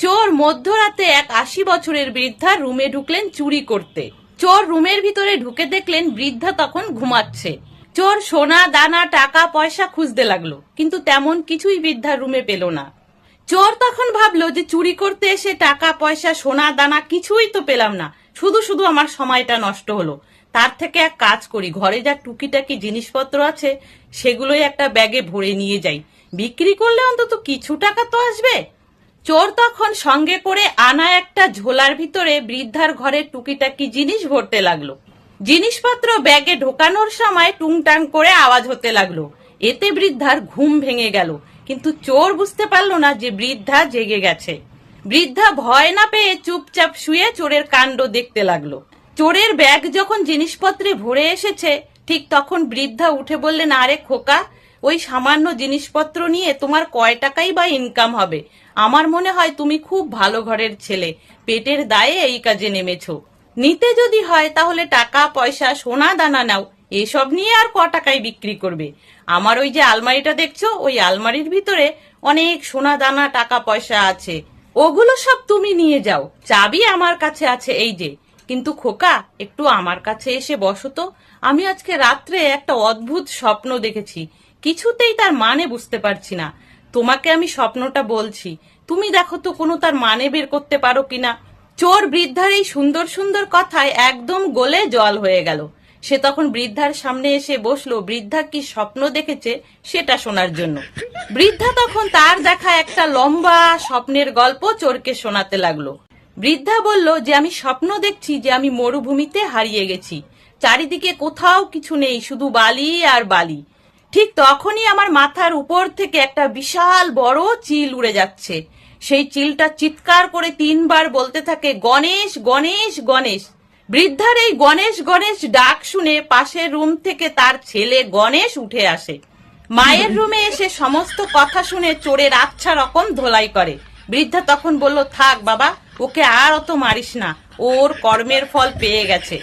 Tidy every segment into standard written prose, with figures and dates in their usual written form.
চোর মধ্যরাতে এক ৮০ বছরের বৃদ্ধা রুমে ঢুকলেন চুরি করতে। চোর রুমের ভিতরে ঢুকে দেখলেন বৃদ্ধা তখন ঘুমাচ্ছে। চোর সোনা দানা টাকা পয়সা খুঁজতে লাগলো, কিন্তু তেমন কিছুই বৃদ্ধার রুমে পেল না। চোর তখন ভাবলো যে চুরি করতে এসে টাকা পয়সা সোনা দানা কিছুই তো পেলাম না, শুধু শুধু আমার সময়টা নষ্ট হলো। তার থেকে এক কাজ করি, ঘরে যা টুকিটাকি জিনিসপত্র আছে সেগুলোই একটা ব্যাগে ভরে নিয়ে যাই, বিক্রি করলে অন্তত কিছু টাকা তো আসবে। চোর তখন সঙ্গে করে আনা একটা ঝোলার ভিতরে বৃদ্ধার ঘরে টুকিটাকি জিনিস ভরতে লাগলো। জিনিসপত্র ব্যাগে ঢোকানোর সময় টুংটাং করে আওয়াজ হতে লাগলো। এতে বৃদ্ধার ঘুম ভেঙে গেল, কিন্তু চোর বুঝতে পারলো না যে বৃদ্ধা জেগে গেছে। বৃদ্ধা ভয় না পেয়ে চুপচাপ শুয়ে চোরের কাণ্ড দেখতে লাগলো। চোরের ব্যাগ যখন জিনিসপত্রে ভরে এসেছে, ঠিক তখন বৃদ্ধা উঠে বললেন, আরে খোকা, ওই সামান্য জিনিসপত্র নিয়ে তোমার কয় টাকাই বা ইনকাম হবে? আমার মনে হয় তুমি খুব ভালো ঘরের ছেলে, পেটের দায়ে এই কাজে নেমেছো। নিতে যদি হয় তাহলে টাকা পয়সা সোনা দানা নাও, এসব নিয়ে আর ক টাকায় বিক্রি করবে? আমার ওই যে আলমারিটা দেখছো, ওই আলমারির ভিতরে অনেক সোনা দানা টাকা পয়সা আছে, ওগুলো সব তুমি নিয়ে যাও, চাবি আমার কাছে আছে এই যে। কিন্তু খোকা, একটু আমার কাছে এসে বসো তো। আমি আজকে রাত্রে একটা অদ্ভুত স্বপ্ন দেখেছি, কিছুতেই তার মানে বুঝতে পারছি না। তোমাকে আমি স্বপ্নটা বলছি, তুমি দেখো তো কোনো তার মানে বের করতে পারো কিনা। চোর বৃদ্ধার এই সুন্দর সুন্দর কথায় একদম গলে জল হয়ে গেল। সে তখন বৃদ্ধার সামনে এসে বসলো, বৃদ্ধা কি স্বপ্ন দেখেছে সেটা শোনার জন্য। বৃদ্ধা তখন তার দেখা একটা লম্বা স্বপ্নের গল্প চোরকে শোনাতে লাগলো। বৃদ্ধা বলল যে আমি স্বপ্ন দেখছি যে আমি মরুভূমিতে হারিয়ে গেছি, চারিদিকে কোথাও কিছু নেই, শুধু বালি আর বালি। ঠিক তখনই আমার মাথার উপর থেকে একটা বিশাল বড় চিল উড়ে যাচ্ছে। সেই চিলটা চিৎকার করে ৩ বার বলতে থাকে, গণেশ গণেশ গণেশ। বৃদ্ধার এই গণেশ গণেশ ডাক শুনে পাশের রুম থেকে তার ছেলে গণেশ উঠে আসে। মায়ের রুমে এসে সমস্ত কথা শুনে চোরের আচ্ছা রকম ধোলাই করে। বৃদ্ধা তখন বলল, থাক বাবা, ওকে আর অত মারিস না, ওর কর্মের ফল পেয়ে গেছে।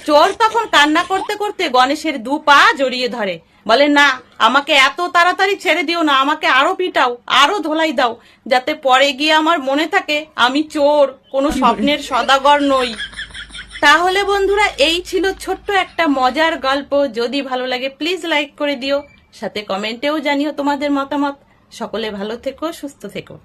চোর তখন কান্না করতে করতে গণেশের ২ পা জড়িয়ে ধরে, বলে, না, আমাকে এত তাড়াতাড়ি ছেড়ে দিও না, আমাকে আরো পিটাও, আরো ধোলাই দাও, যাতে পরে গিয়ে আমার মনে থাকে আমি চোর, কোনো স্বপ্নের সদাগর নই। তাহলে বন্ধুরা, এই ছিল ছোট্ট একটা মজার গল্প। যদি ভালো লাগে প্লিজ লাইক করে দিও, সাথে কমেন্টেও জানিও তোমাদের মতামত। সকলে ভালো থেকো, সুস্থ থেকো।